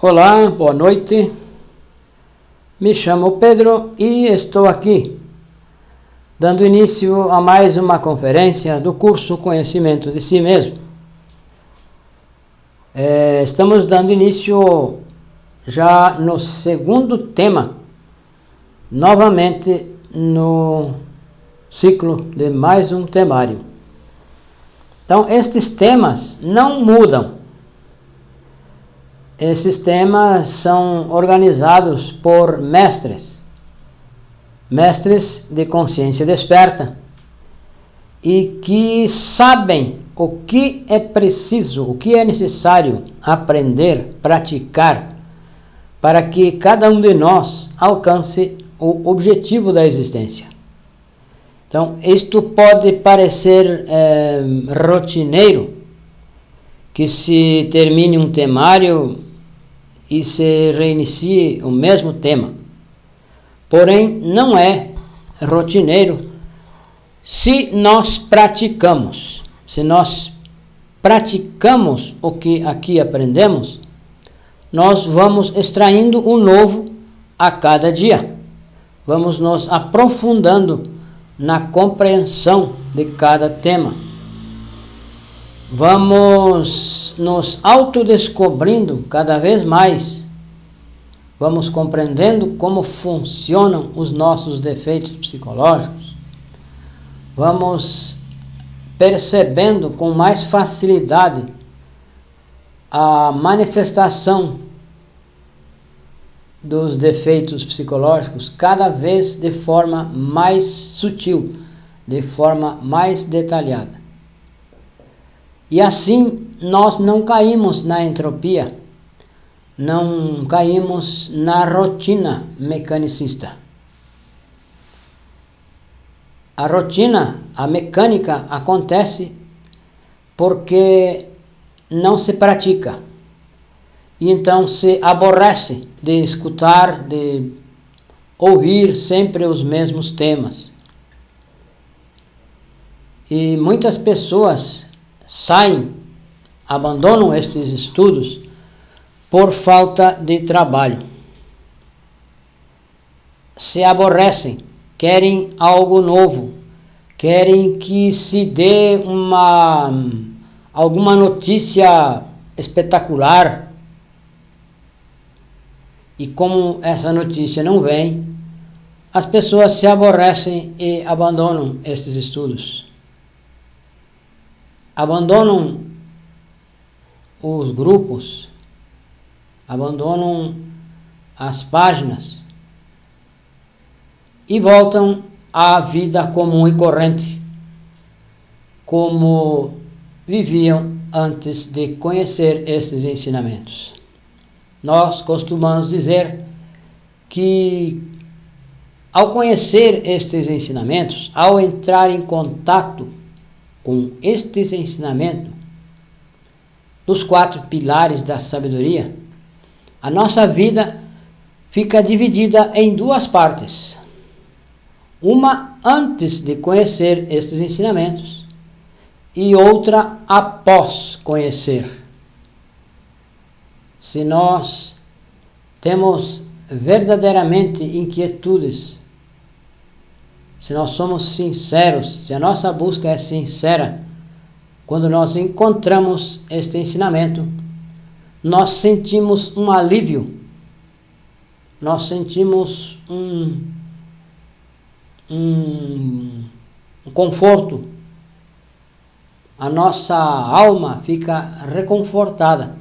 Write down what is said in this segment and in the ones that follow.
Olá, boa noite. Me chamo Pedro e estou aqui dando início a mais uma conferência do curso Conhecimento de Si Mesmo. Estamos dando início já no segundo tema, novamente no ciclo de mais um temário. Então, estes temas não mudam. Esses temas são organizados por mestres de consciência desperta e que sabem o que é preciso, o que é necessário aprender, praticar, para que cada um de nós alcance o objetivo da existência. Então, isto pode parecer rotineiro, que se termine um temário e se reinicie o mesmo tema. Porém, não é rotineiro se nós praticamos. Se nós praticamos o que aqui aprendemos, nós vamos extraindo o novo a cada dia. Vamos nos aprofundando na compreensão de cada tema. Vamos nos autodescobrindo cada vez mais. Vamos compreendendo como funcionam os nossos defeitos psicológicos. Vamos percebendo com mais facilidade a manifestação dos defeitos psicológicos, cada vez de forma mais sutil, de forma mais detalhada. E assim nós não caímos na entropia, não caímos na rotina mecanicista. A rotina, a mecânica acontece porque não se pratica. E então se aborrece de escutar, de ouvir sempre os mesmos temas. E muitas pessoas abandonam estes estudos por falta de trabalho. Se aborrecem, querem algo novo, querem que se dê alguma notícia espetacular. E como essa notícia não vem, as pessoas se aborrecem e abandonam estes estudos. Abandonam os grupos, abandonam as páginas e voltam à vida comum e corrente, como viviam antes de conhecer esses ensinamentos. Nós costumamos dizer que, ao conhecer estes ensinamentos, ao entrar em contato com estes ensinamentos, dos 4 pilares da sabedoria, a nossa vida fica dividida em 2 partes. Uma antes de conhecer estes ensinamentos e outra após conhecer. Se nós temos verdadeiramente inquietudes, se nós somos sinceros, se a nossa busca é sincera, quando nós encontramos este ensinamento, nós sentimos um alívio, nós sentimos um conforto, a nossa alma fica reconfortada,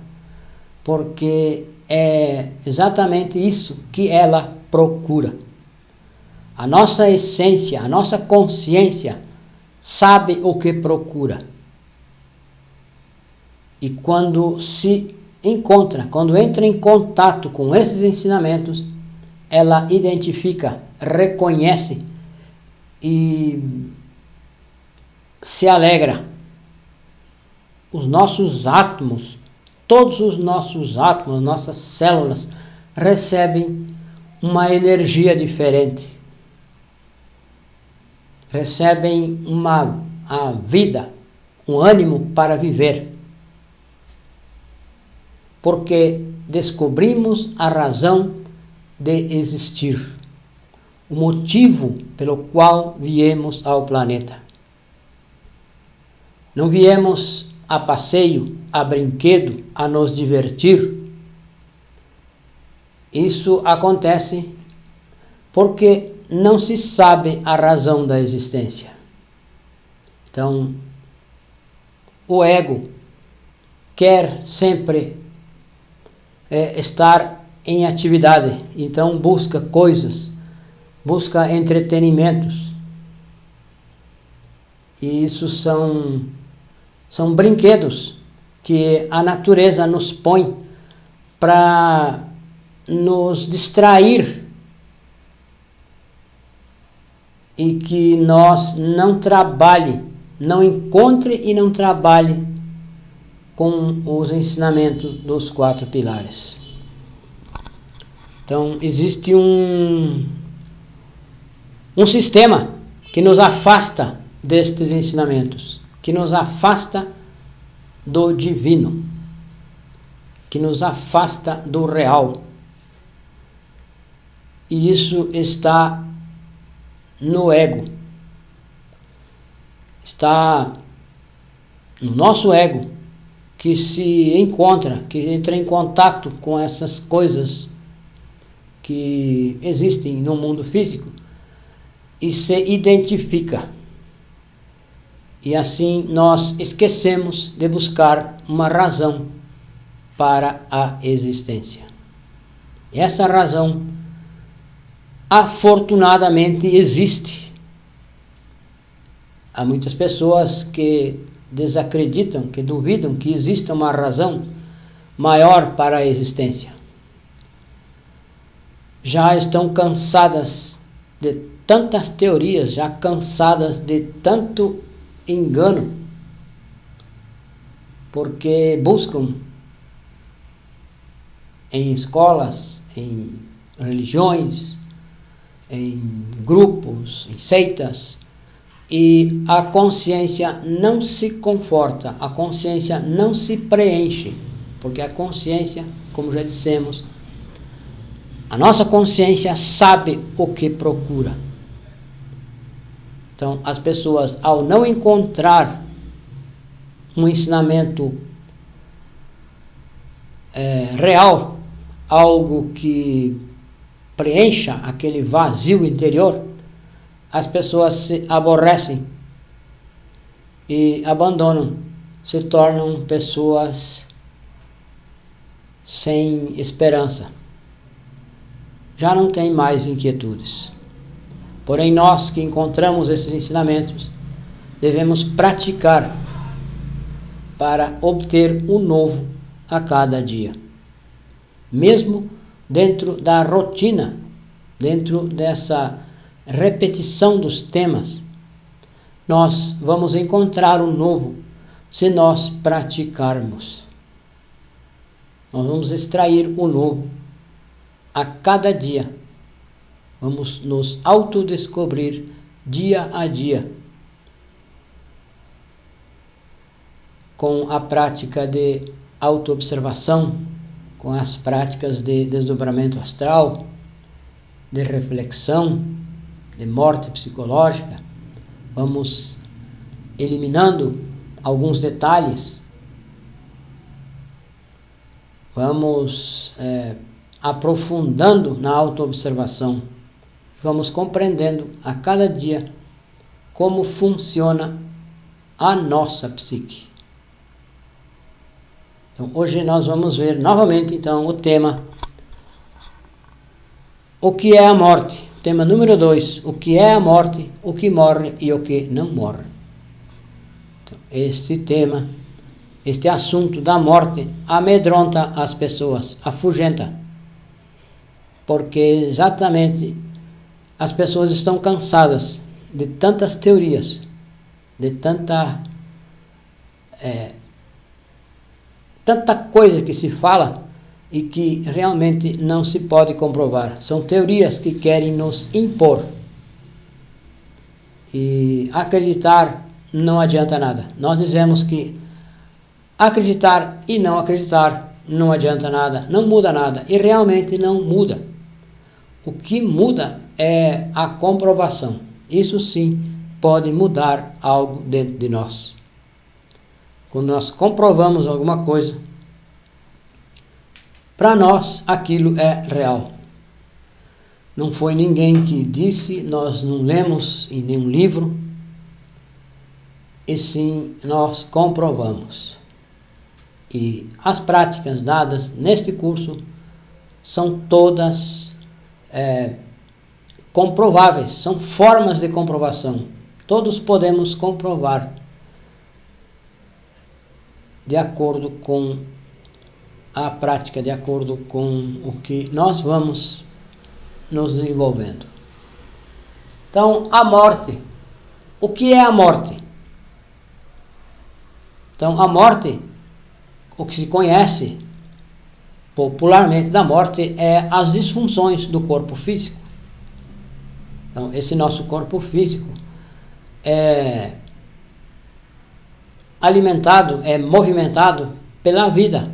porque é exatamente isso que ela procura. A nossa essência, a nossa consciência sabe o que procura. E quando se encontra, quando entra em contato com esses ensinamentos, ela identifica, reconhece e se alegra. Os nossos átomos, todos os nossos átomos, nossas células, recebem uma energia diferente. Recebem a vida, um ânimo para viver. porque descobrimos a razão de existir, o motivo pelo qual viemos ao planeta. Não viemos a passeio, a brinquedo, a nos divertir. Isso acontece porque não se sabe a razão da existência. Então, o ego quer sempre estar em atividade, então busca coisas, busca entretenimentos. E isso são brinquedos que a natureza nos põe para nos distrair e que nós não encontre e não trabalhe com os ensinamentos dos 4 pilares. Então, existe um sistema que nos afasta destes ensinamentos, que nos afasta do divino, que nos afasta do real. E isso está no ego. Está no nosso ego, que se encontra, que entra em contato com essas coisas que existem no mundo físico e se identifica. E assim nós esquecemos de buscar uma razão para a existência. Essa razão, afortunadamente, existe. Há muitas pessoas que desacreditam, que duvidam que exista uma razão maior para a existência. Já estão cansadas de tantas teorias, já cansadas de tanto engano, porque buscam em escolas, em religiões, em grupos, em seitas, e a consciência não se conforta, a consciência não se preenche, porque a consciência, como já dissemos, a nossa consciência sabe o que procura. Então, as pessoas, ao não encontrar um ensinamento real, algo que preencha aquele vazio interior, as pessoas se aborrecem e abandonam, se tornam pessoas sem esperança. Já não tem mais inquietudes. Porém, nós que encontramos esses ensinamentos, devemos praticar para obter o novo a cada dia. Mesmo dentro da rotina, dentro dessa repetição dos temas, nós vamos encontrar o novo se nós praticarmos. Nós vamos extrair o novo a cada dia. Vamos nos autodescobrir dia a dia com a prática de autoobservação, com as práticas de desdobramento astral, de reflexão, de morte psicológica. Vamos eliminando alguns detalhes, vamos aprofundando na autoobservação, vamos compreendendo a cada dia como funciona a nossa psique. Então, hoje nós vamos ver novamente então o tema: o que é a morte? Tema número 2, o que é a morte, o que morre e o que não morre. Então, este tema, este assunto da morte amedronta as pessoas, afugenta, porque exatamente as pessoas estão cansadas de tantas teorias, de tanta coisa que se fala e que realmente não se pode comprovar. São teorias que querem nos impor. E acreditar não adianta nada. Nós dizemos que acreditar e não acreditar não adianta nada, não muda nada, e realmente não muda. O que muda é a comprovação. Isso sim pode mudar algo dentro de nós. Quando nós comprovamos alguma coisa, para nós aquilo é real. Não foi ninguém que disse, nós não lemos em nenhum livro, e sim nós comprovamos. E as práticas dadas neste curso são todas comprováveis, são formas de comprovação. Todos podemos comprovar de acordo com a prática, de acordo com o que nós vamos nos desenvolvendo. Então, a morte. O que é a morte? Então, a morte, o que se conhece popularmente da morte é as disfunções do corpo físico. Então, esse nosso corpo físico é alimentado, é movimentado pela vida.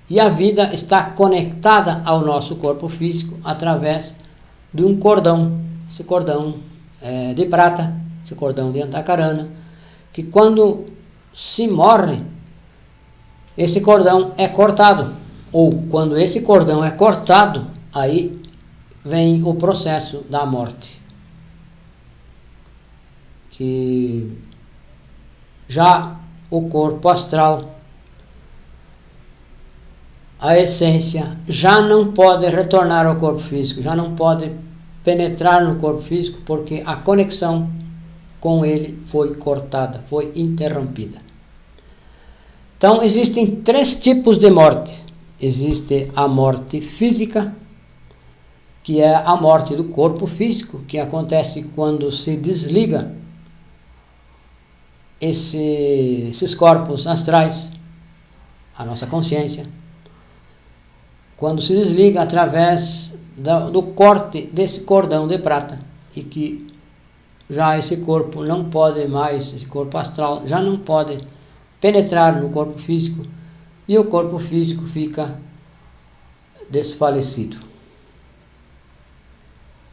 E a vida está conectada ao nosso corpo físico através de um cordão. Esse cordão de prata, esse cordão de antacarana, que quando se morre, esse cordão é cortado. Ou quando esse cordão é cortado, aí vem o processo da morte. Que já o corpo astral, a essência, já não pode retornar ao corpo físico, já não pode penetrar no corpo físico, porque a conexão com ele foi cortada, foi interrompida. Então, existem 3 tipos de morte. Existe a morte física, que é a morte do corpo físico, que acontece quando se desliga esses corpos astrais, a nossa consciência, quando se desliga através do corte desse cordão de prata, e que já esse corpo não pode mais, esse corpo astral já não pode penetrar no corpo físico, e o corpo físico fica desfalecido.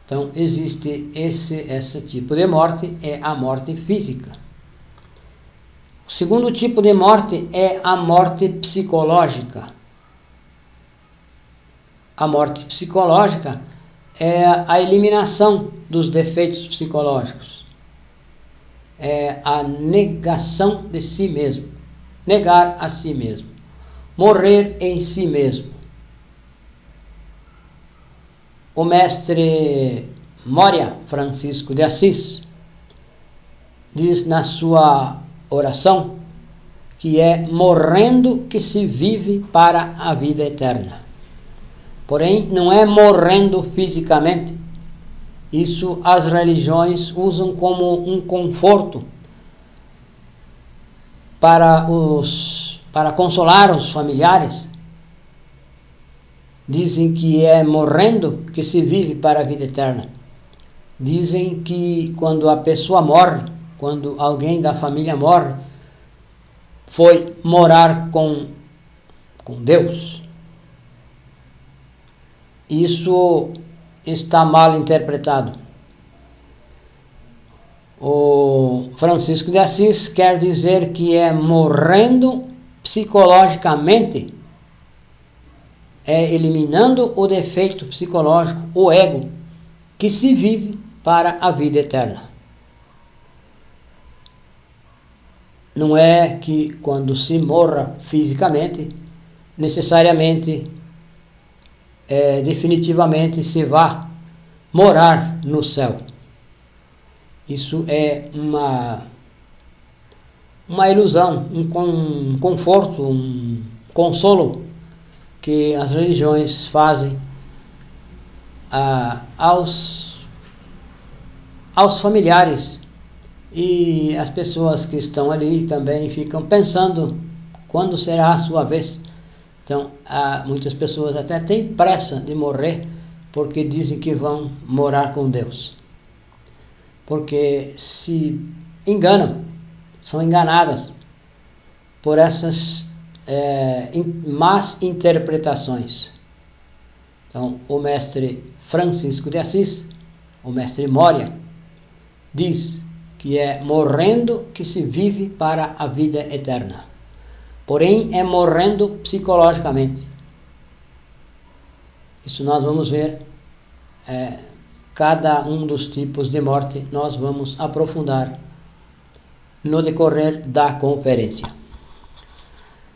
Então existe esse tipo de morte, é a morte física. O segundo tipo de morte é a morte psicológica. A morte psicológica é a eliminação dos defeitos psicológicos. É a negação de si mesmo. Negar a si mesmo. Morrer em si mesmo. O mestre Moria Francisco de Assis diz na sua oração que é morrendo que se vive para a vida eterna. Porém, não é morrendo fisicamente. Isso as religiões usam como um conforto para consolar os familiares. Dizem que é morrendo que se vive para a vida eterna. Dizem que quando a pessoa morre, quando alguém da família morre, foi morar com Deus. Isso está mal interpretado. O Francisco de Assis quer dizer que é morrendo psicologicamente, é eliminando o defeito psicológico, o ego, que se vive para a vida eterna. Não é que quando se morra fisicamente, necessariamente, definitivamente se vá morar no céu. Isso é uma ilusão, um conforto, um consolo que as religiões fazem aos familiares, e as pessoas que estão ali também ficam pensando quando será a sua vez. Então, muitas pessoas até têm pressa de morrer porque dizem que vão morar com Deus. Porque se enganam, são enganadas por essas más interpretações. Então, o mestre Francisco de Assis, o mestre Moria, diz que é morrendo que se vive para a vida eterna. Porém, é morrendo psicologicamente. Isso nós vamos ver, cada um dos tipos de morte, nós vamos aprofundar no decorrer da conferência.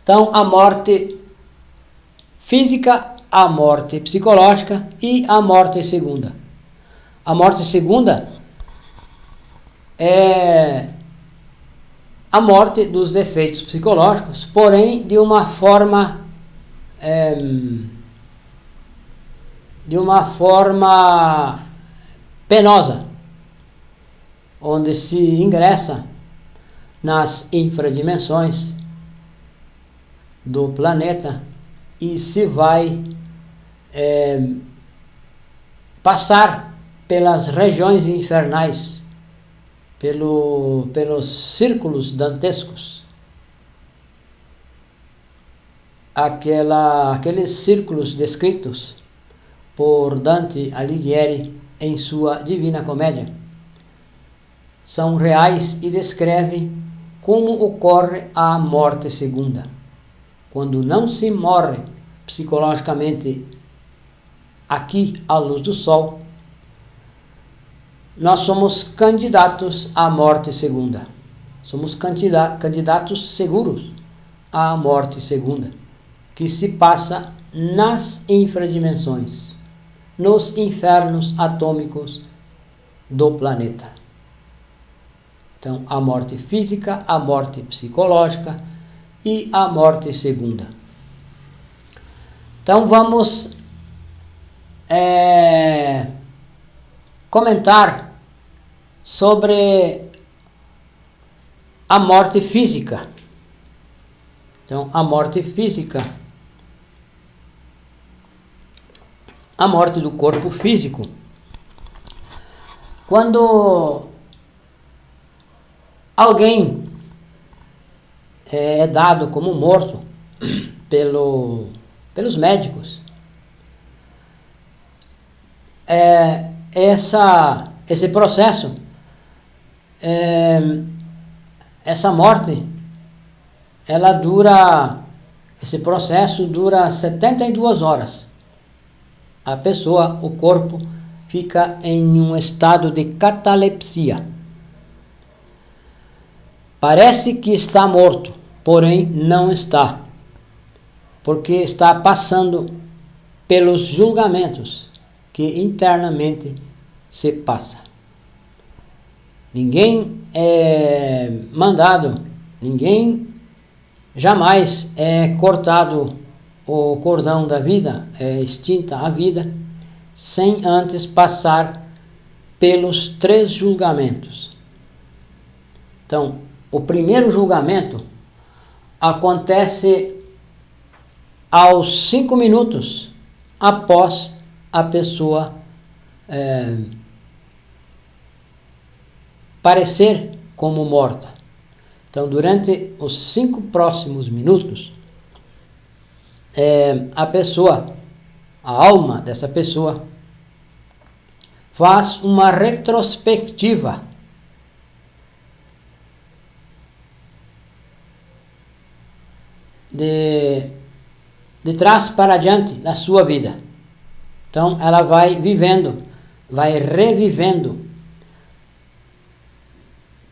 Então, a morte física, a morte psicológica e a morte segunda. A morte segunda é a morte dos defeitos psicológicos, porém de uma forma penosa, onde se ingressa nas infradimensões do planeta e se vai passar pelas regiões infernais, pelos círculos dantescos, aqueles círculos descritos por Dante Alighieri em sua Divina Comédia. São reais e descrevem como ocorre a morte segunda. Quando não se morre psicologicamente aqui à luz do sol, nós somos candidatos à morte segunda. Somos candidatos seguros à morte segunda, que se passa nas infradimensões, nos infernos atômicos do planeta. Então, a morte física, a morte psicológica e a morte segunda. Então, vamos comentar sobre a morte física. Então, a morte física, a morte do corpo físico. Quando alguém é dado como morto pelos médicos, esse processo, essa morte, esse processo dura 72 horas. A pessoa, o corpo, fica em um estado de catalepsia. Parece que está morto, porém não está, porque está passando pelos julgamentos que internamente se passa. Ninguém é mandado, ninguém jamais é cortado o cordão da vida, é extinta a vida, sem antes passar pelos 3 julgamentos. Então, o primeiro julgamento acontece aos 5 minutos após a pessoa parecer como morta. Então, durante os 5 próximos minutos, a alma dessa pessoa faz uma retrospectiva de trás para diante da sua vida. Então, ela vai revivendo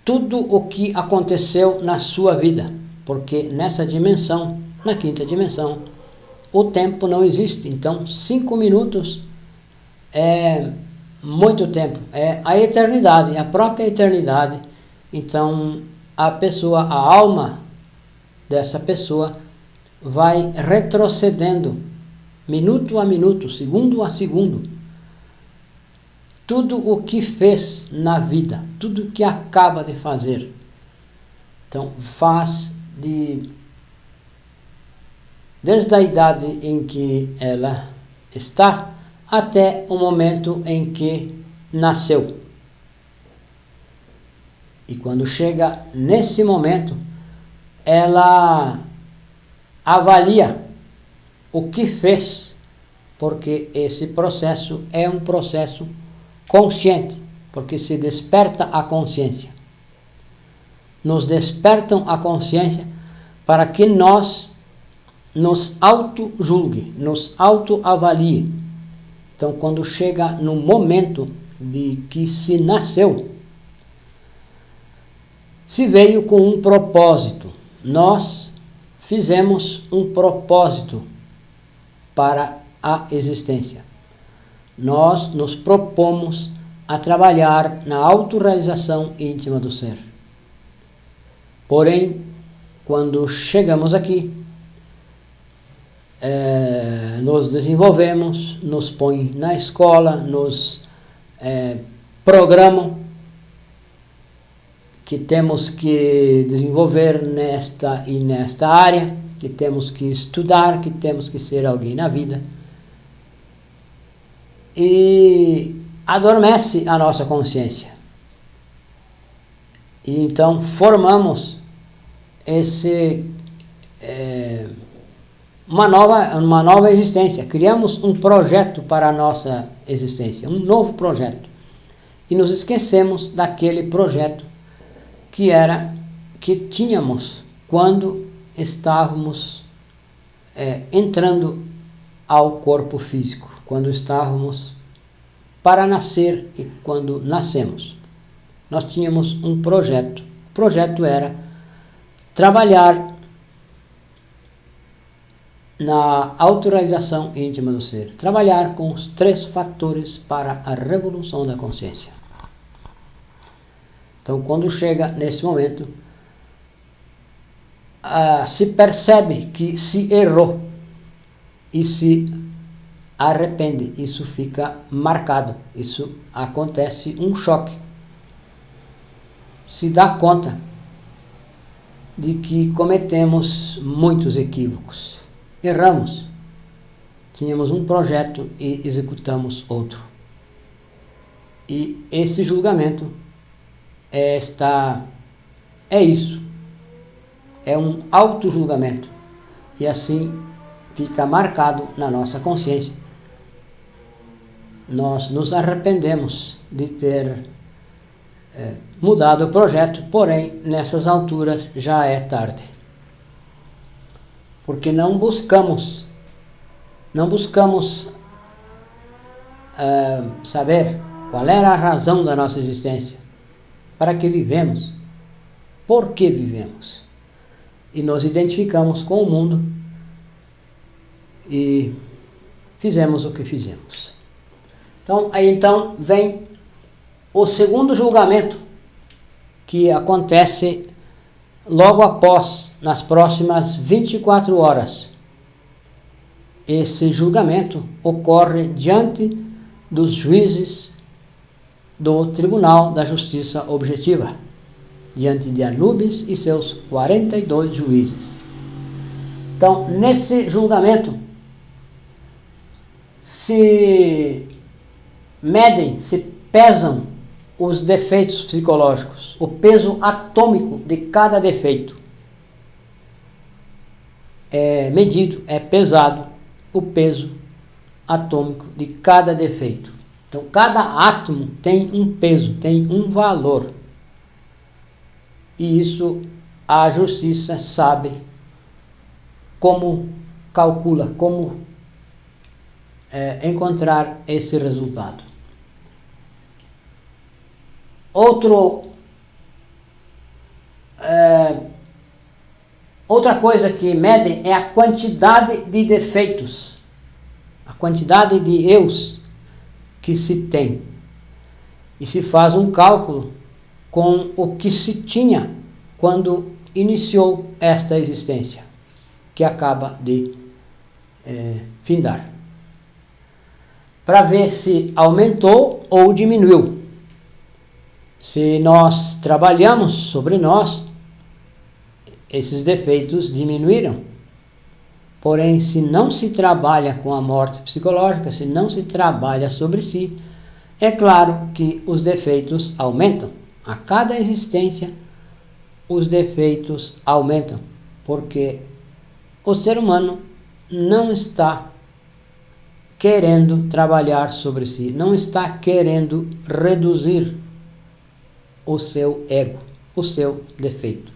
tudo o que aconteceu na sua vida, porque nessa dimensão, na 5ª dimensão, o tempo não existe. Então, 5 minutos é muito tempo, é a eternidade, a própria eternidade. Então, a alma dessa pessoa vai retrocedendo, minuto a minuto, segundo a segundo, tudo o que fez na vida, tudo o que acaba de fazer. Então, faz desde a idade em que ela está até o momento em que nasceu. E quando chega nesse momento, ela avalia o que fez, porque esse processo é um processo consciente, porque se desperta a consciência. Nos despertam a consciência para que nós nos auto-julgue, nos auto-avalie. Então, quando chega no momento de que se nasceu, se veio com um propósito. Nós fizemos um propósito para a existência. Nós nos propomos a trabalhar na autorrealização íntima do ser. Porém, quando chegamos aqui, nos desenvolvemos, nos põem na escola, nos programam que temos que desenvolver nesta e nesta área, que temos que estudar, que temos que ser alguém na vida. E adormece a nossa consciência. E então formamos uma nova existência. Criamos um projeto para a nossa existência, um novo projeto. E nos esquecemos daquele projeto que tínhamos quando estávamos entrando ao corpo físico, quando estávamos para nascer e quando nascemos. Nós tínhamos um projeto. O projeto era trabalhar na autorrealização íntima do ser, trabalhar com os 3 fatores para a revolução da consciência. Então, quando chega nesse momento, se percebe que se errou e se arrepende. Isso fica marcado, isso acontece um choque. Se dá conta de que cometemos muitos equívocos. Erramos. Tínhamos um projeto e executamos outro. E esse julgamento é isso. É um auto-julgamento. E assim fica marcado na nossa consciência. Nós nos arrependemos de ter mudado o projeto, porém, nessas alturas já é tarde. Porque não buscamos saber qual era a razão da nossa existência, para que vivemos, por que vivemos. E nos identificamos com o mundo e fizemos o que fizemos. Então, aí vem o segundo julgamento, que acontece logo após, nas próximas 24 horas. Esse julgamento ocorre diante dos juízes do Tribunal da Justiça Objetiva, diante de Anubis e seus 42 juízes. Então, nesse julgamento, se medem, se pesam os defeitos psicológicos, o peso atômico de cada defeito. É medido, é pesado o peso atômico de cada defeito. Então, cada átomo tem um peso, tem um valor. E isso a justiça sabe como calcula, como encontrar esse resultado. Outra coisa que medem é a quantidade de defeitos, a quantidade de eus que se tem. E se faz um cálculo com o que se tinha quando iniciou esta existência, que acaba de findar, para ver se aumentou ou diminuiu. Se nós trabalhamos sobre nós, esses defeitos diminuíram. Porém, se não se trabalha com a morte psicológica, se não se trabalha sobre si, é claro que os defeitos aumentam. A cada existência, os defeitos aumentam, porque o ser humano não está querendo trabalhar sobre si, não está querendo reduzir o seu ego, o seu defeito.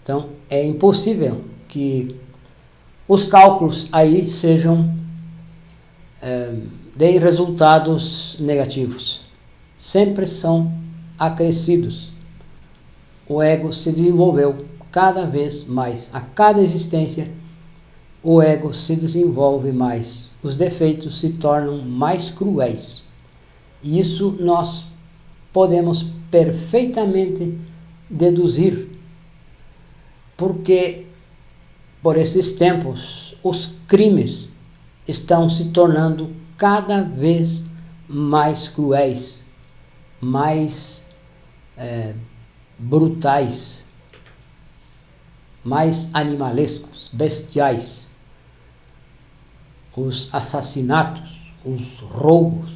Então, é impossível que os cálculos aí sejam deem resultados negativos. Sempre são acrescidos. O ego se desenvolveu cada vez mais. A cada existência, o ego se desenvolve mais. Os defeitos se tornam mais cruéis. E isso nós podemos perfeitamente deduzir, porque por esses tempos os crimes estão se tornando cada vez mais cruéis, mais brutais, mais animalescos, bestiais. Os assassinatos, os roubos,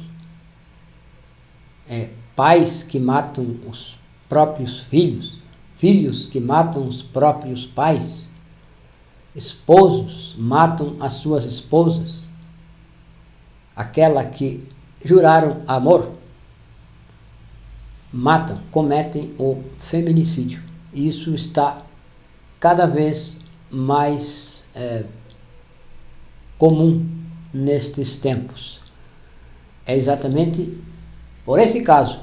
pais que matam os próprios filhos, filhos que matam os próprios pais, esposos matam as suas esposas, aquela que juraram amor, matam, cometem o feminicídio. E isso está cada vez mais comum nestes tempos. É exatamente por esse caso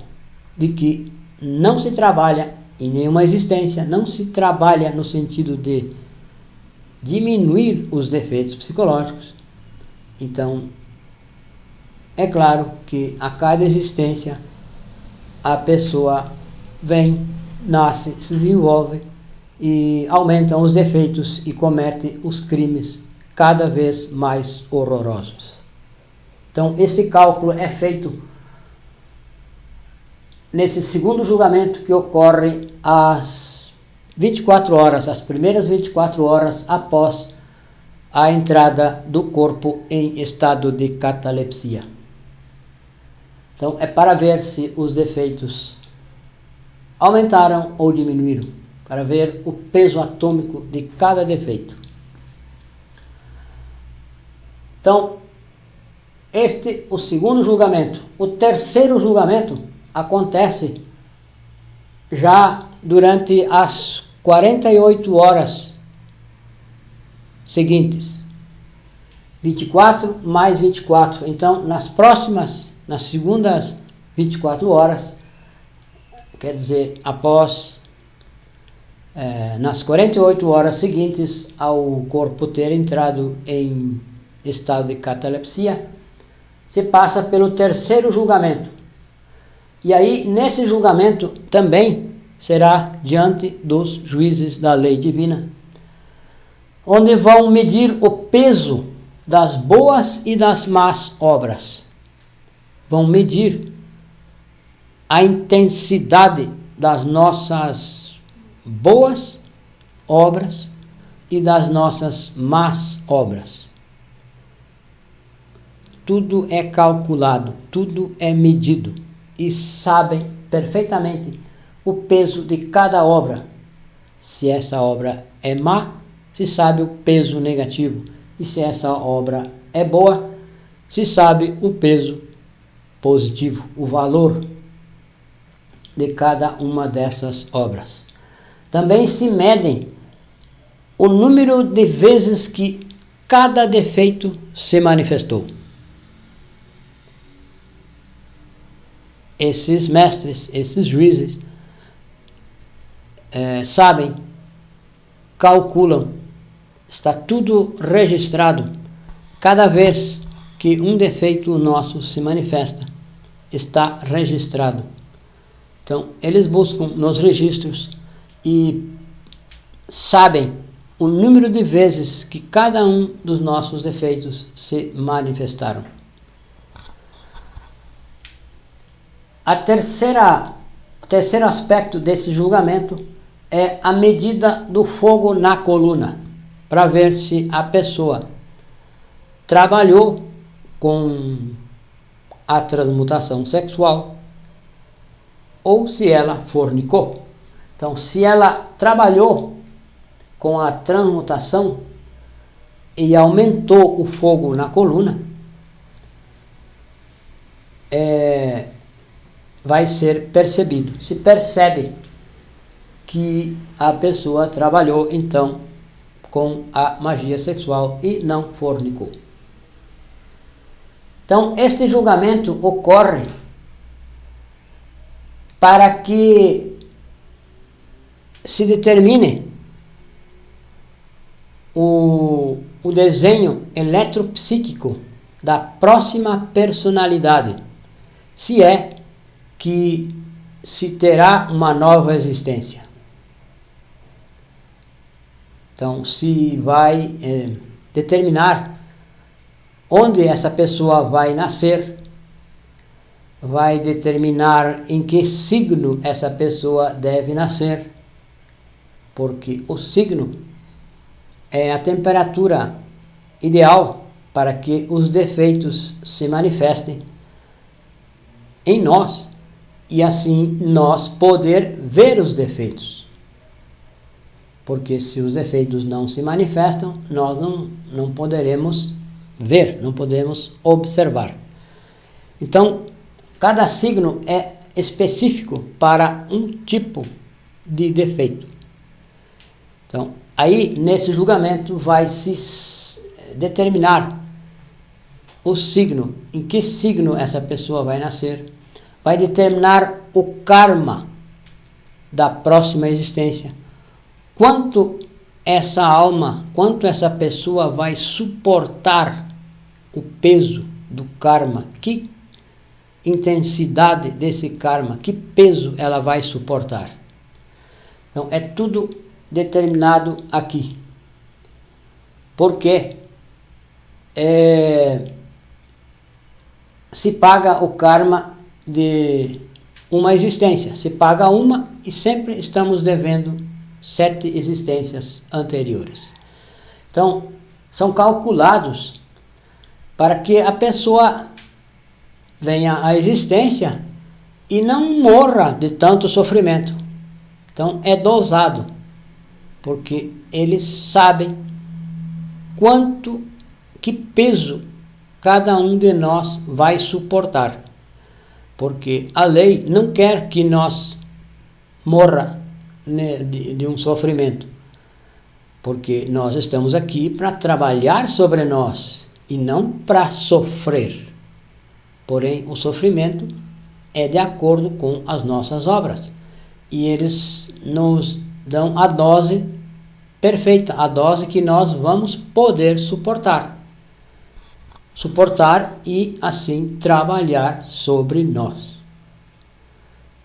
de que não se trabalha em nenhuma existência, não se trabalha no sentido de diminuir os defeitos psicológicos. Então, é claro que a cada existência a pessoa vem, nasce, se desenvolve e aumentam os defeitos e comete os crimes cada vez mais horrorosos. Então, esse cálculo é feito nesse segundo julgamento que ocorre às 24 horas, as primeiras 24 horas após a entrada do corpo em estado de catalepsia. Então, é para ver se os defeitos aumentaram ou diminuíram, para ver o peso atômico de cada defeito. Então, o segundo julgamento. O terceiro julgamento acontece já durante as 48 horas seguintes. 24 mais 24. Então, nas segundas 24 horas, quer dizer, nas 48 horas seguintes ao corpo ter entrado em estado de catalepsia, se passa pelo terceiro julgamento. E aí, nesse julgamento, também será diante dos juízes da lei divina, onde vão medir o peso das boas e das más obras. Vão medir a intensidade das nossas boas obras e das nossas más obras. Tudo é calculado, tudo é medido e sabem perfeitamente o peso de cada obra. Se essa obra é má, se sabe o peso negativo, e se essa obra é boa, se sabe o peso positivo, o valor de cada uma dessas obras. Também se medem o número de vezes que cada defeito se manifestou. Esses mestres, esses juízes, sabem, calculam, está tudo registrado. Cada vez que um defeito nosso se manifesta, está registrado. Então, eles buscam nos registros e sabem o número de vezes que cada um dos nossos defeitos se manifestaram. O terceiro aspecto desse julgamento é a medida do fogo na coluna, para ver se a pessoa trabalhou com a transmutação sexual ou se ela fornicou. Então, se ela trabalhou com a transmutação e aumentou o fogo na coluna, vai ser percebido. Se percebe que a pessoa trabalhou então com a magia sexual e não fornicou. Então, este julgamento ocorre para que se determine o desenho eletropsíquico da próxima personalidade, se é que se terá uma nova existência. Então, se vai determinar onde essa pessoa vai nascer, vai determinar em que signo essa pessoa deve nascer, porque o signo é a temperatura ideal para que os defeitos se manifestem em nós e assim nós poder ver os defeitos. Porque se os defeitos não se manifestam, nós não poderemos ver, não podemos observar. Então, cada signo é específico para um tipo de defeito. Então, aí nesse julgamento vai se determinar o signo, em que signo essa pessoa vai nascer, vai determinar o karma da próxima existência, quanto essa pessoa vai suportar o peso do karma, que intensidade desse karma, que peso ela vai suportar. Então é tudo determinado aqui. Porque se paga o karma de uma existência, se paga uma e sempre estamos devendo 7 existências anteriores. Então, são calculados para que a pessoa venha à existência e não morra de tanto sofrimento. Então, é dosado, porque eles sabem que peso cada um de nós vai suportar. Porque a lei não quer que nós morra de um sofrimento, porque nós estamos aqui para trabalhar sobre nós e não para sofrer. Porém, o sofrimento é de acordo com as nossas obras e eles nos dão a dose perfeita, a dose que nós vamos poder suportar e assim trabalhar sobre nós.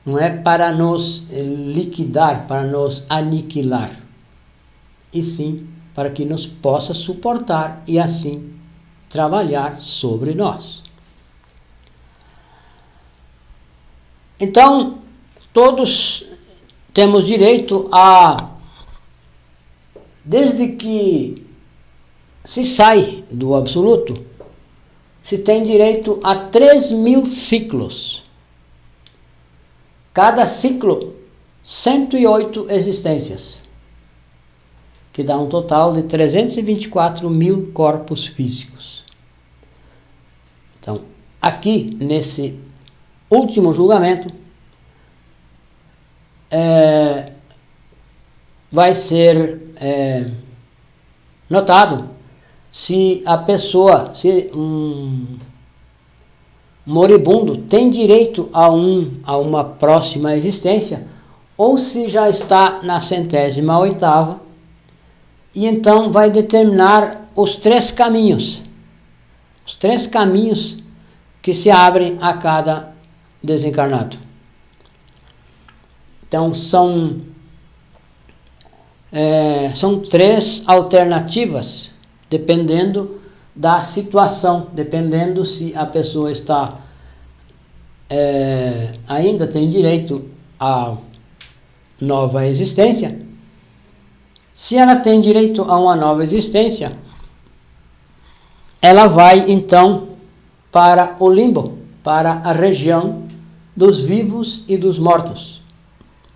Não é para nos liquidar, para nos aniquilar, e sim para que nos possa suportar e assim trabalhar sobre nós. Então, todos temos direito desde que se sai do absoluto, se tem direito a 3.000 ciclos. Cada ciclo, 108 existências, que dá um total de 324.000 corpos físicos. Então, aqui, nesse último julgamento, vai ser notado se a pessoa, se um moribundo tem direito a uma próxima existência, ou se já está na 108ª, e então vai determinar os 3 caminhos. Os 3 caminhos que se abrem a cada desencarnado. Então são 3 alternativas, dependendo da situação, dependendo se a pessoa está ainda tem direito a nova existência. Se ela tem direito a uma nova existência, ela vai então para o limbo, para a região dos vivos e dos mortos.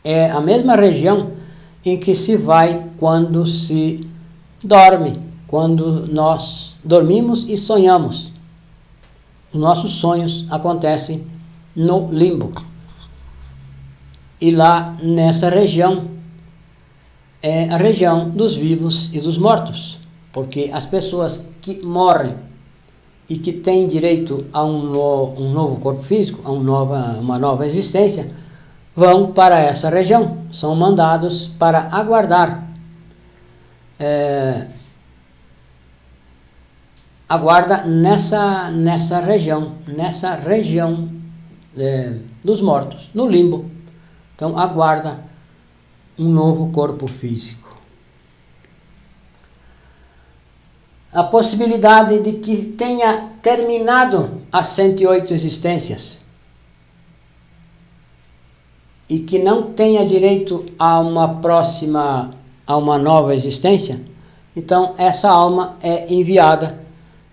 É a mesma região em que se vai quando se dorme, quando nós dormimos e sonhamos. Os nossos sonhos acontecem no limbo. E lá nessa região é a região dos vivos e dos mortos, porque as pessoas que morrem e que têm direito a um novo corpo físico, a uma nova existência, vão para essa região, são mandados para aguardar aguarda nessa região dos mortos, no limbo. Então aguarda um novo corpo físico. A possibilidade de que tenha terminado as 108 existências e que não tenha direito a uma nova existência, então essa alma é enviada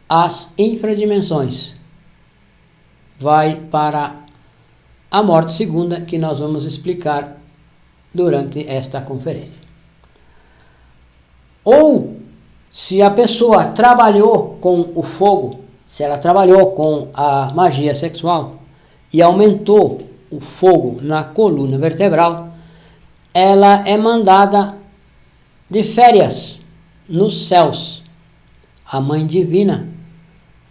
às infradimensões. Vai para a morte segunda, que nós vamos explicar durante esta conferência. Ou, se a pessoa trabalhou com o fogo, se ela trabalhou com a magia sexual e aumentou o fogo na coluna vertebral, ela é mandada de férias nos céus. A mãe divina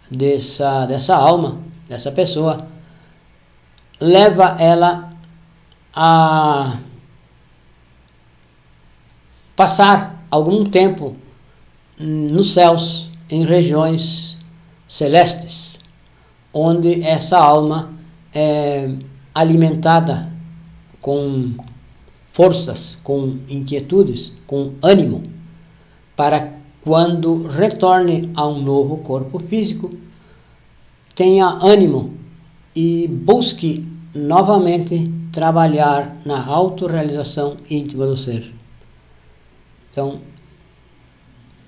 dessa alma, dessa pessoa, leva ela a passar algum tempo nos céus, em regiões celestes, onde essa alma é alimentada com forças, com inquietudes, com ânimo, para quando retorne a um novo corpo físico, tenha ânimo e busque novamente trabalhar na autorrealização íntima do ser. Então,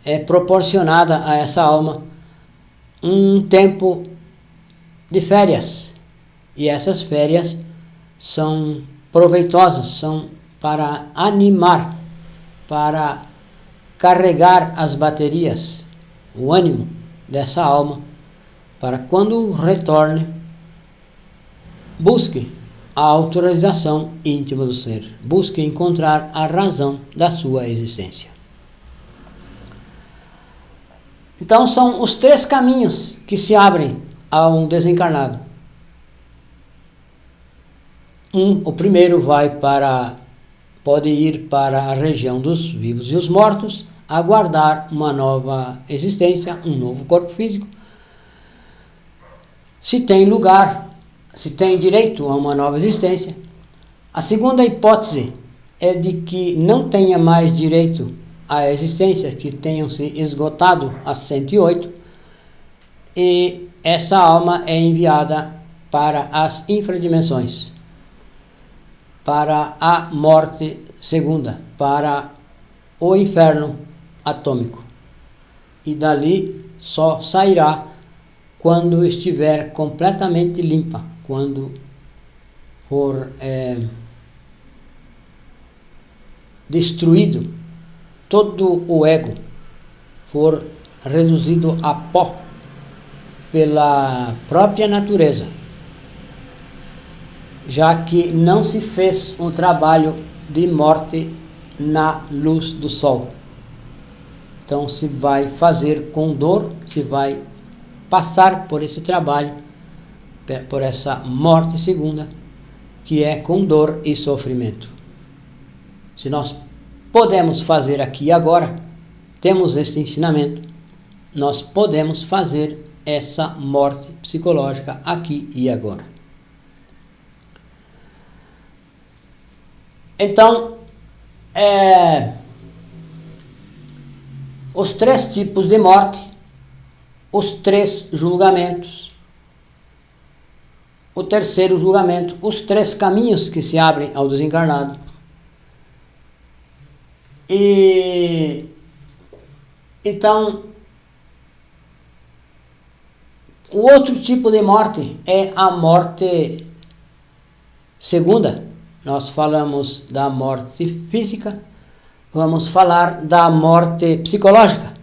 é proporcionada a essa alma um tempo de férias, e essas férias são proveitosas, são para animar, para carregar as baterias, o ânimo dessa alma, para quando retorne, busque a autorrealização íntima do ser, busque encontrar a razão da sua existência. Então são os 3 caminhos que se abrem a um desencarnado. O primeiro pode ir para a região dos vivos e os mortos, aguardar uma nova existência, um novo corpo físico. Se tem lugar, se tem direito a uma nova existência. A segunda hipótese é de que não tenha mais direito à existência, que tenham se esgotado as 108, e essa alma é enviada para as infradimensões, para a morte segunda, para o inferno atômico. E dali só sairá quando estiver completamente limpa, quando for destruído todo o ego, for reduzido a pó pela própria natureza, já que não se fez um trabalho de morte na luz do sol. Então se vai fazer com dor, se vai passar por esse trabalho, por essa morte segunda, que é com dor e sofrimento. Se nós podemos fazer aqui e agora, temos este ensinamento, nós podemos fazer essa morte psicológica aqui e agora. Então, os 3 tipos de morte, os 3 julgamentos, o terceiro julgamento, os 3 caminhos que se abrem ao desencarnado. E então, o outro tipo de morte é a morte segunda. Nós falamos da morte física, vamos falar da morte psicológica.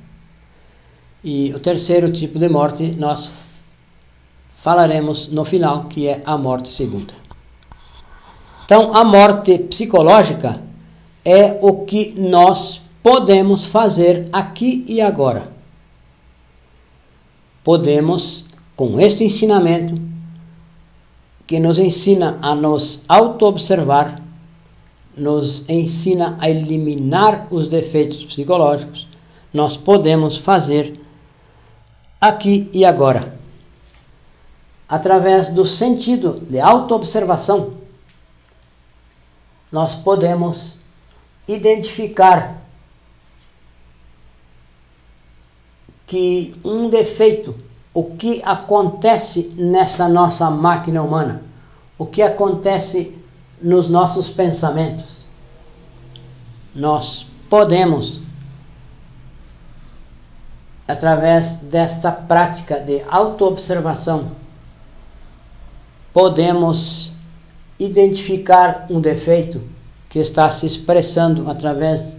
E o terceiro tipo de morte nós falaremos no final, que é a morte segunda. Então, a morte psicológica é o que nós podemos fazer aqui e agora. Podemos, com este ensinamento, que nos ensina a nos auto-observar, nos ensina a eliminar os defeitos psicológicos, nós podemos fazer aqui e agora. Através do sentido de auto-observação, nós podemos identificar que um defeito, o que acontece nessa nossa máquina humana, o que acontece nos nossos pensamentos. Nós podemos, através desta prática de autoobservação, podemos identificar um defeito que está se expressando através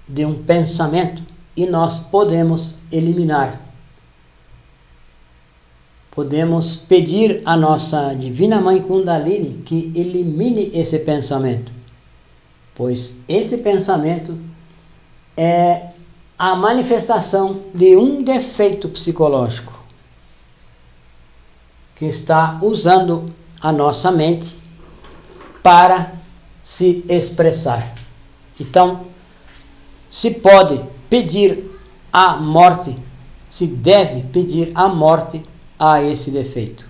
de um pensamento e nós podemos eliminar. Podemos pedir à nossa Divina Mãe Kundalini que elimine esse pensamento, pois esse pensamento é a manifestação de um defeito psicológico que está usando a nossa mente para se expressar. Então, se pode pedir a morte, se deve pedir a morte a esse defeito.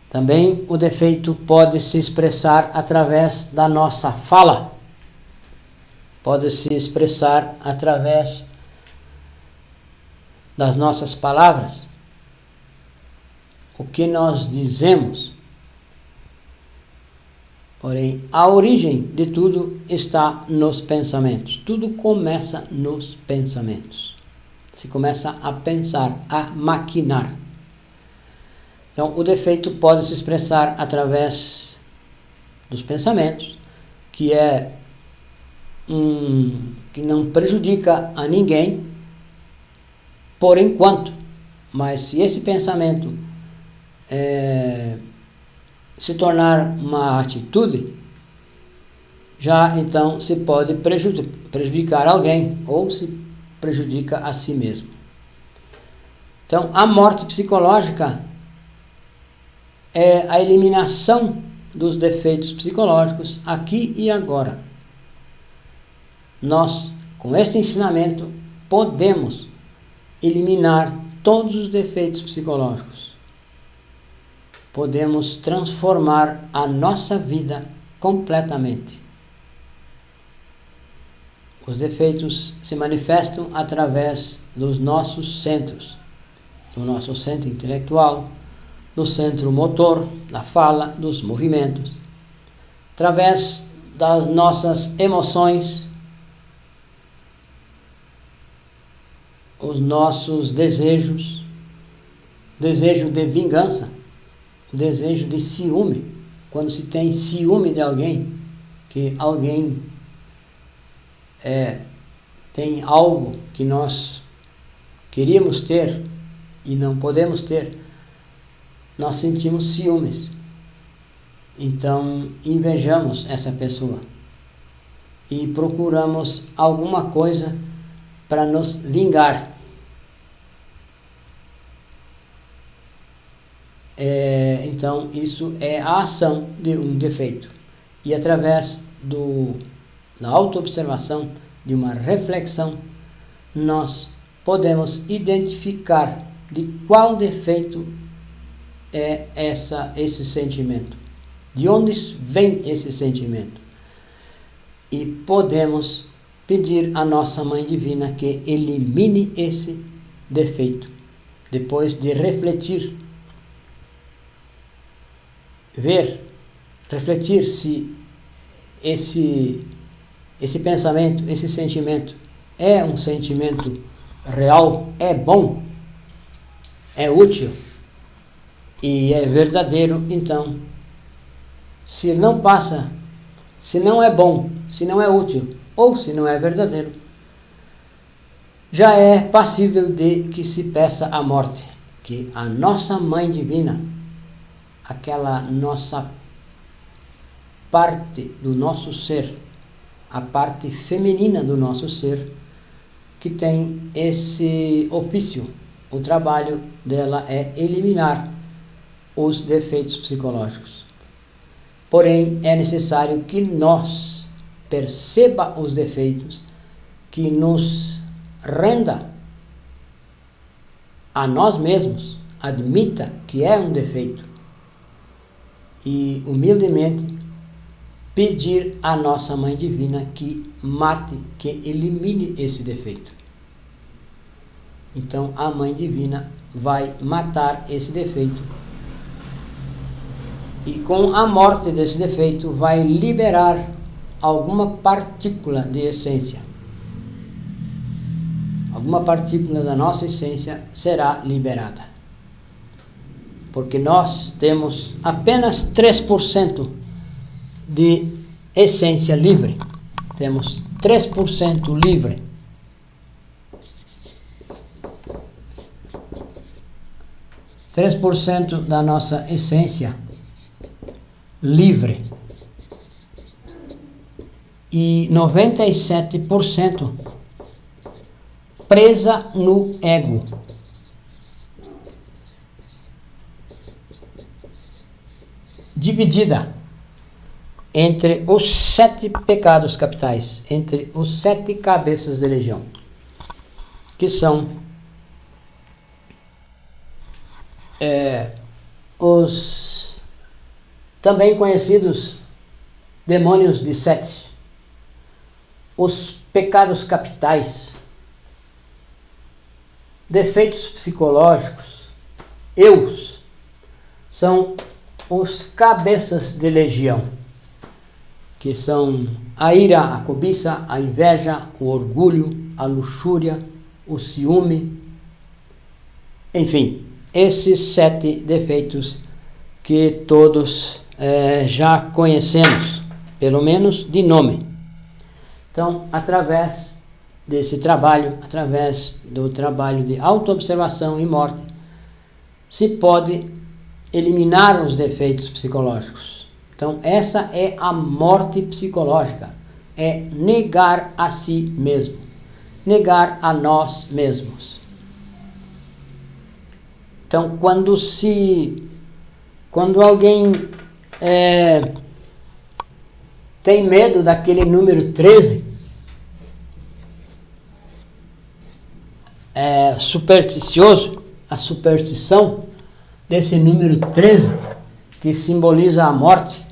Também o defeito pode se expressar através da nossa fala, pode se expressar através das nossas palavras, o que nós dizemos. Porém, a origem de tudo está nos pensamentos. Tudo começa nos pensamentos. Se começa a pensar, a maquinar. Então, o defeito pode se expressar através dos pensamentos, que é que não prejudica a ninguém por enquanto, mas se esse pensamento se tornar uma atitude, já então se pode prejudicar alguém ou se prejudica a si mesmo. Então, a morte psicológica é a eliminação dos defeitos psicológicos aqui e agora. Nós, com este ensinamento, podemos eliminar todos os defeitos psicológicos. Podemos transformar a nossa vida completamente. Os defeitos se manifestam através dos nossos centros, do nosso centro intelectual, do centro motor, da fala, dos movimentos, através das nossas emoções, os nossos desejos, desejo de vingança, o desejo de ciúme, quando se tem ciúme de alguém, que alguém tem algo que nós queríamos ter e não podemos ter, nós sentimos ciúmes. Então, invejamos essa pessoa e procuramos alguma coisa para nos vingar. Então, isso é a ação de um defeito. E através da autoobservação, de uma reflexão, nós podemos identificar de qual defeito é esse sentimento, de onde vem esse sentimento. E podemos pedir à nossa Mãe Divina que elimine esse defeito, depois de refletir, refletir se esse pensamento, esse sentimento é um sentimento real, é bom, é útil e é verdadeiro. Então, se se não é bom, se não é útil ou se não é verdadeiro, já é passível de que se peça a morte, que a nossa Mãe Divina, aquela nossa parte do nosso ser, a parte feminina do nosso ser, que tem esse ofício, o trabalho dela é eliminar os defeitos psicológicos. Porém, é necessário que nós perceba os defeitos, que nos renda a nós mesmos, admita que é um defeito e humildemente pedir à nossa Mãe Divina que mate, que elimine esse defeito. Então a Mãe Divina vai matar esse defeito e com a morte desse defeito vai liberar alguma partícula de essência. Alguma partícula da nossa essência será liberada. Porque nós temos apenas 3% de essência livre. Temos 3% livre. Três por cento da nossa essência livre. E 97% presa no ego. Dividida entre os 7 pecados capitais, entre os 7 cabeças de legião, que são os também conhecidos demônios de Sete, os pecados capitais, defeitos psicológicos, eus, são os cabeças de legião, que são a ira, a cobiça, a inveja, o orgulho, a luxúria, o ciúme, enfim, esses 7 defeitos que todos já conhecemos, pelo menos de nome. Então, através desse trabalho, através do trabalho de autoobservação e morte, se pode eliminar os defeitos psicológicos. Então, essa é a morte psicológica, é negar a si mesmo, negar a nós mesmos. Então, quando alguém tem medo daquele número 13, supersticioso, a superstição desse número 13, que simboliza a morte,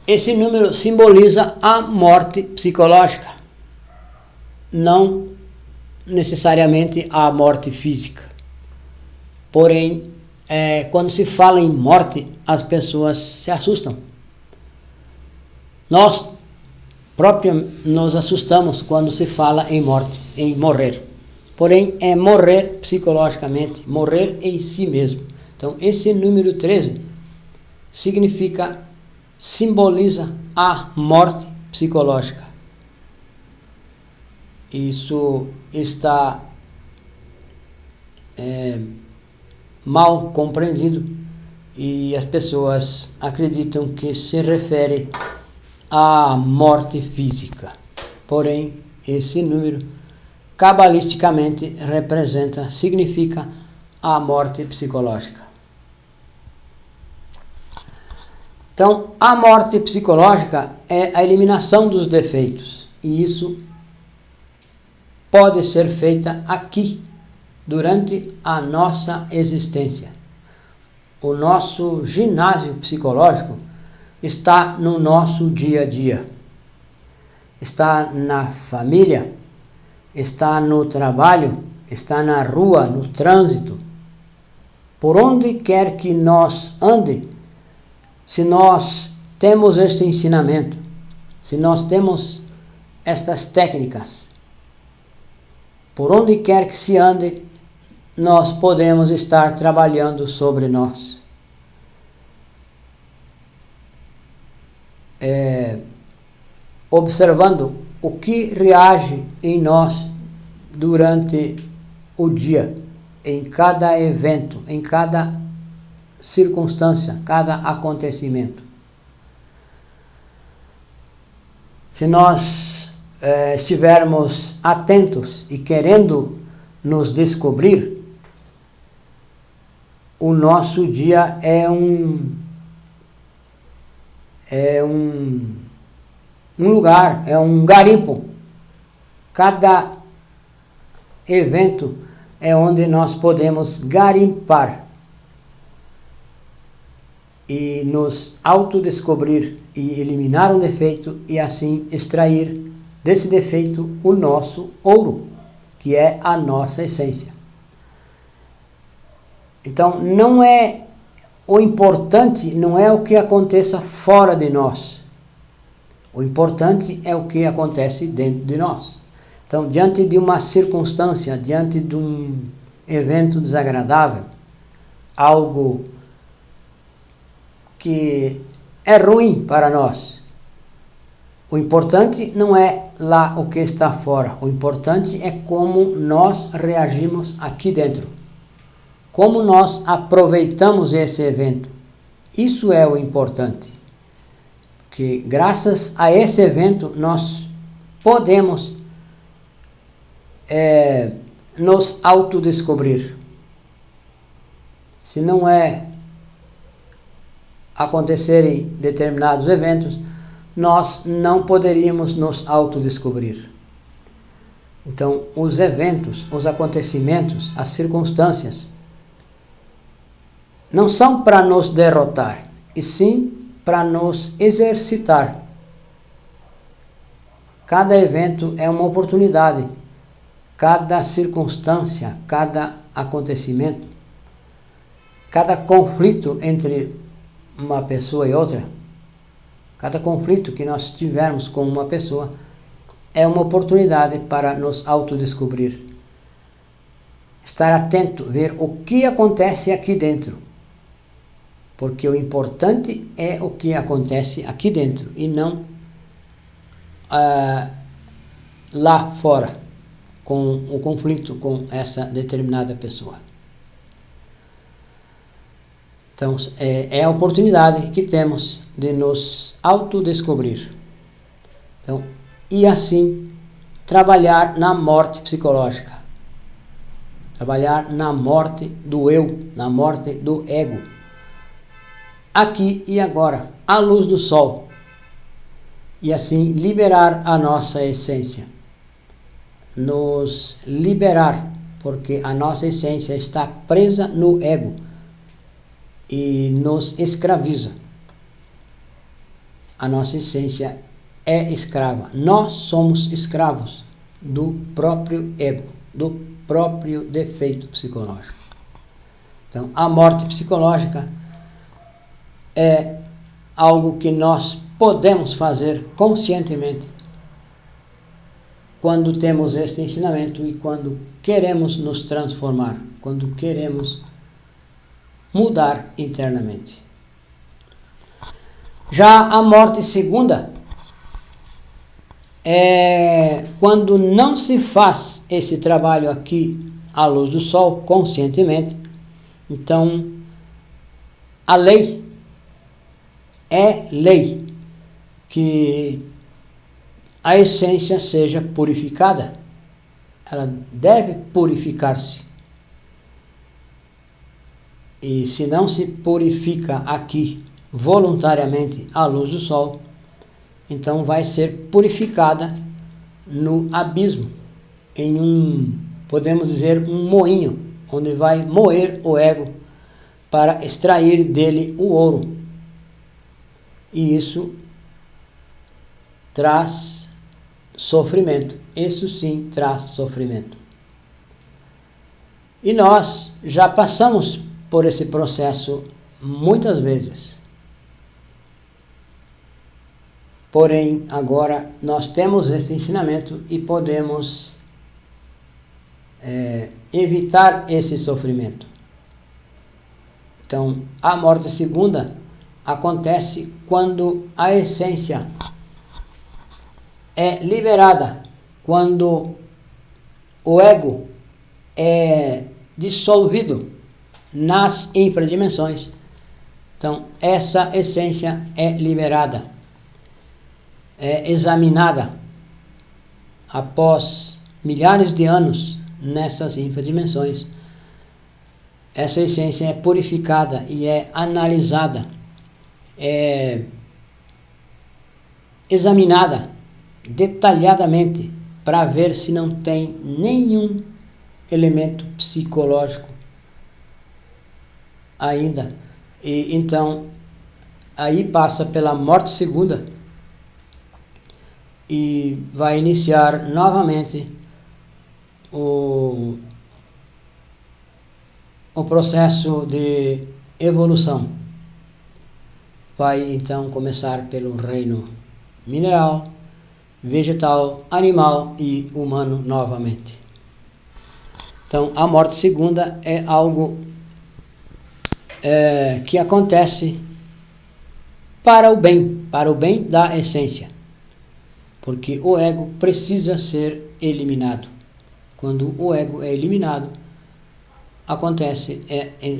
esse número simboliza a morte psicológica, não necessariamente a morte física. Porém, quando se fala em morte, as pessoas se assustam. Nós próprios nos assustamos quando se fala em morte, em morrer. Porém, é morrer psicologicamente, morrer em si mesmo. Então, esse número 13 simboliza a morte psicológica. Isso está mal compreendido e as pessoas acreditam que se refere à morte física. Porém, esse número cabalisticamente significa a morte psicológica. Então, a morte psicológica é a eliminação dos defeitos, e isso pode ser feita aqui, durante a nossa existência. O nosso ginásio psicológico está no nosso dia a dia. Está na família, está no trabalho, está na rua, no trânsito. Por onde quer que nós ande, se nós temos este ensinamento, se nós temos estas técnicas, por onde quer que se ande, nós podemos estar trabalhando sobre nós. observando o que reage em nós durante o dia, em cada evento, em cada circunstância, cada acontecimento. Se nós estivermos atentos e querendo nos descobrir, o nosso dia é um lugar, é um garimpo. Cada evento é onde nós podemos garimpar e nos autodescobrir e eliminar um defeito e assim extrair desse defeito o nosso ouro, que é a nossa essência. Então, o importante não é o que aconteça fora de nós. O importante é o que acontece dentro de nós. Então, diante de uma circunstância, diante de um evento desagradável, algo que é ruim para nós, o importante não é lá o que está fora. O importante é como nós reagimos aqui dentro. Como nós aproveitamos esse evento. Isso é o importante. Porque graças a esse evento nós podemos nos autodescobrir. Se não acontecerem determinados eventos, nós não poderíamos nos autodescobrir. Então, os eventos, os acontecimentos, as circunstâncias, não são para nos derrotar, e sim para nos exercitar. Cada evento é uma oportunidade. Cada circunstância, cada acontecimento, cada conflito entre uma pessoa e outra, cada conflito que nós tivermos com uma pessoa, é uma oportunidade para nos autodescobrir. Estar atento, ver o que acontece aqui dentro. Porque o importante é o que acontece aqui dentro e não lá fora, com o conflito com essa determinada pessoa. Então, é a oportunidade que temos de nos autodescobrir. Então, e assim, trabalhar na morte psicológica. Trabalhar na morte do eu, na morte do ego. Aqui e agora, à luz do sol. E assim, liberar a nossa essência. Nos liberar, porque a nossa essência está presa no ego e nos escraviza. A nossa essência é escrava. Nós somos escravos do próprio ego, do próprio defeito psicológico. Então, a morte psicológica é algo que nós podemos fazer conscientemente quando temos este ensinamento e quando queremos nos transformar, quando queremos mudar internamente. Já a morte segunda é quando não se faz esse trabalho aqui à luz do sol conscientemente. Então, a lei é lei que a essência seja purificada. Ela deve purificar-se. E se não se purifica aqui voluntariamente à luz do sol, então vai ser purificada no abismo, em podemos dizer, um moinho, onde vai moer o ego para extrair dele o ouro. E isso traz sofrimento. Isso sim traz sofrimento. E nós já passamos por esse processo muitas vezes. Porém, agora nós temos esse ensinamento e podemos evitar esse sofrimento. Então, a morte segunda acontece quando a essência é liberada, quando o ego é dissolvido nas infradimensões. Então, essa essência é liberada, é examinada após milhares de anos nessas infradimensões. Essa essência é purificada e é analisada, é examinada detalhadamente para ver se não tem nenhum elemento psicológico ainda. E então aí passa pela morte segunda e vai iniciar novamente o processo de evolução. Vai então começar pelo reino mineral, vegetal, animal e humano novamente. Então, a morte segunda é algo que acontece para o bem da essência, porque o ego precisa ser eliminado. Quando o ego é eliminado, acontece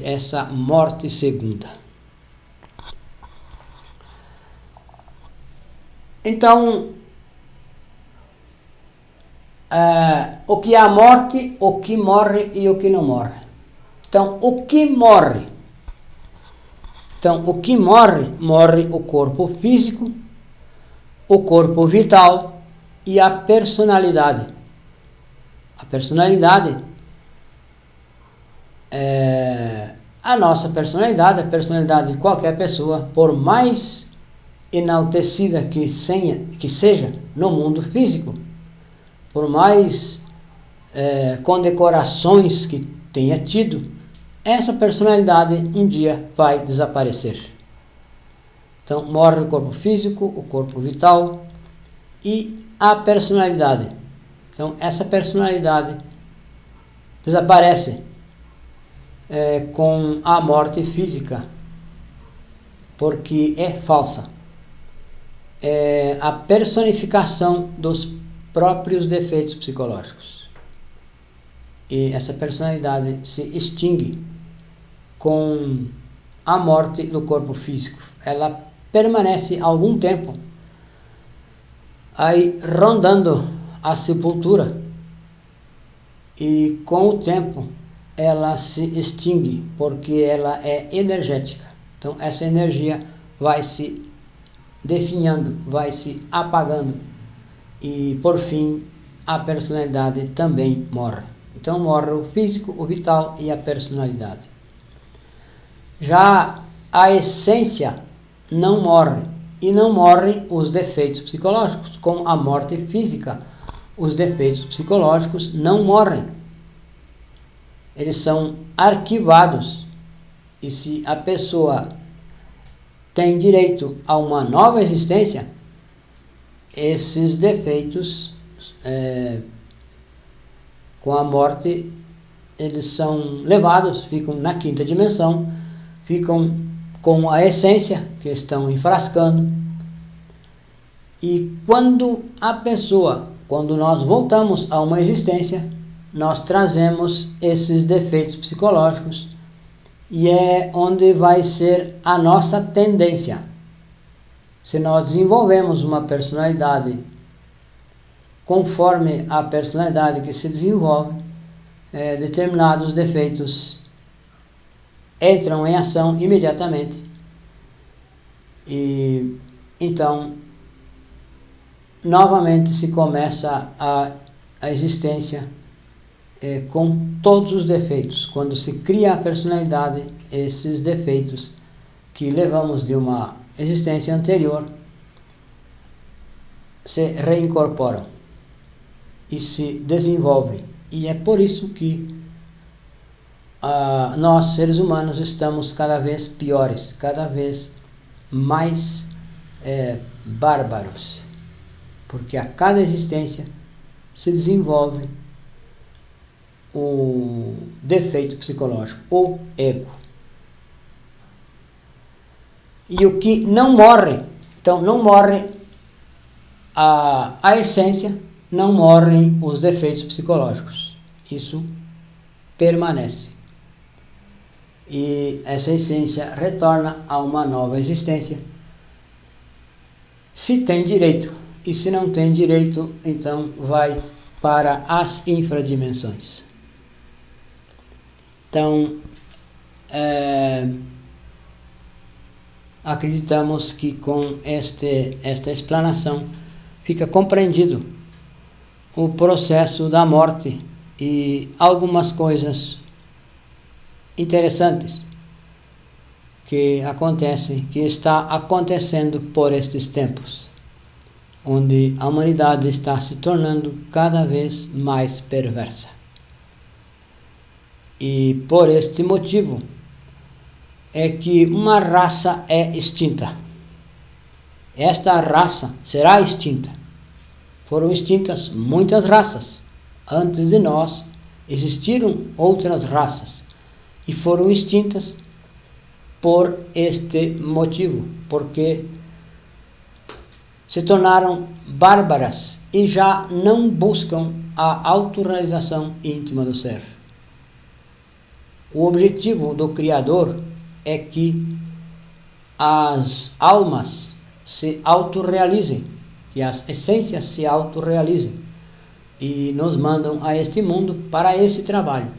essa morte segunda. Então, o que é a morte, o que morre e o que não morre. Então, o que morre? Então, o que morre? Morre o corpo físico, o corpo vital e a personalidade. A personalidade a nossa personalidade, a personalidade de qualquer pessoa, por mais enaltecida que seja no mundo físico, por mais condecorações que tenha tido, essa personalidade um dia vai desaparecer. Então morre o corpo físico, o corpo vital e a personalidade. Então essa personalidade desaparece com a morte física, porque é falsa. É a personificação dos próprios defeitos psicológicos. E essa personalidade se extingue com a morte do corpo físico. Ela permanece algum tempo aí rondando a sepultura e com o tempo ela se extingue, porque ela é energética. Então essa energia vai se definhando, vai se apagando e por fim a personalidade também morre. Então morre o físico, o vital e a personalidade. Já a essência não morre, e não morrem os defeitos psicológicos. Com a morte física, os defeitos psicológicos não morrem. Eles são arquivados. E se a pessoa tem direito a uma nova existência, esses defeitos, com a morte, eles são levados, ficam na quinta dimensão, ficam com a essência que estão enfrascando. E quando nós voltamos a uma existência, nós trazemos esses defeitos psicológicos e é onde vai ser a nossa tendência. Se nós desenvolvemos uma personalidade conforme a personalidade que se desenvolve, determinados defeitos entram em ação imediatamente. E então, novamente se começa a existência com todos os defeitos. Quando se cria a personalidade, esses defeitos que levamos de uma existência anterior se reincorporam e se desenvolvem. E é por isso que nós, seres humanos, estamos cada vez piores, cada vez mais bárbaros, porque a cada existência se desenvolve o defeito psicológico, o ego. E o que não morre, então não morre a essência, não morrem os efeitos psicológicos. Isso permanece. E essa essência retorna a uma nova existência, se tem direito. E se não tem direito, então vai para as infradimensões. Então, acreditamos que com esta explanação fica compreendido o processo da morte e algumas coisas interessantes que acontecem, que está acontecendo por estes tempos, onde a humanidade está se tornando cada vez mais perversa. E por este motivo é que uma raça é extinta. Esta raça será extinta. Foram extintas muitas raças. Antes de nós existiram outras raças e foram extintas por este motivo, porque se tornaram bárbaras e já não buscam a autorrealização íntima do ser. O objetivo do Criador é que as almas se autorrealizem, que as essências se autorrealizem, e nos mandam a este mundo para esse trabalho.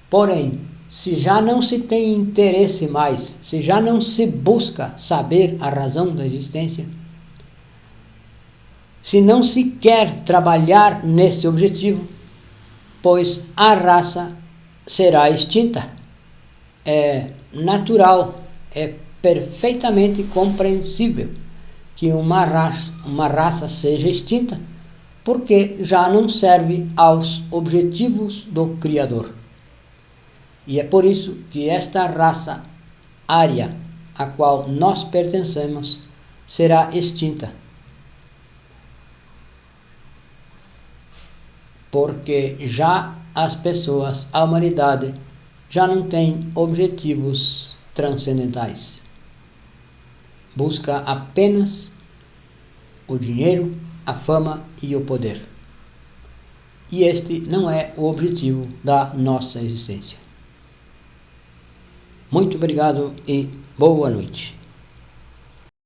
Porém, se já não se tem interesse mais, se já não se busca saber a razão da existência, se não se quer trabalhar nesse objetivo, pois a raça será extinta. É natural, é perfeitamente compreensível que uma raça seja extinta, porque já não serve aos objetivos do Criador. E é por isso que esta raça ária, a qual nós pertencemos, será extinta. Porque já as pessoas, a humanidade, já não tem objetivos transcendentais. Busca apenas o dinheiro, a fama e o poder. E este não é o objetivo da nossa existência. Muito obrigado e boa noite.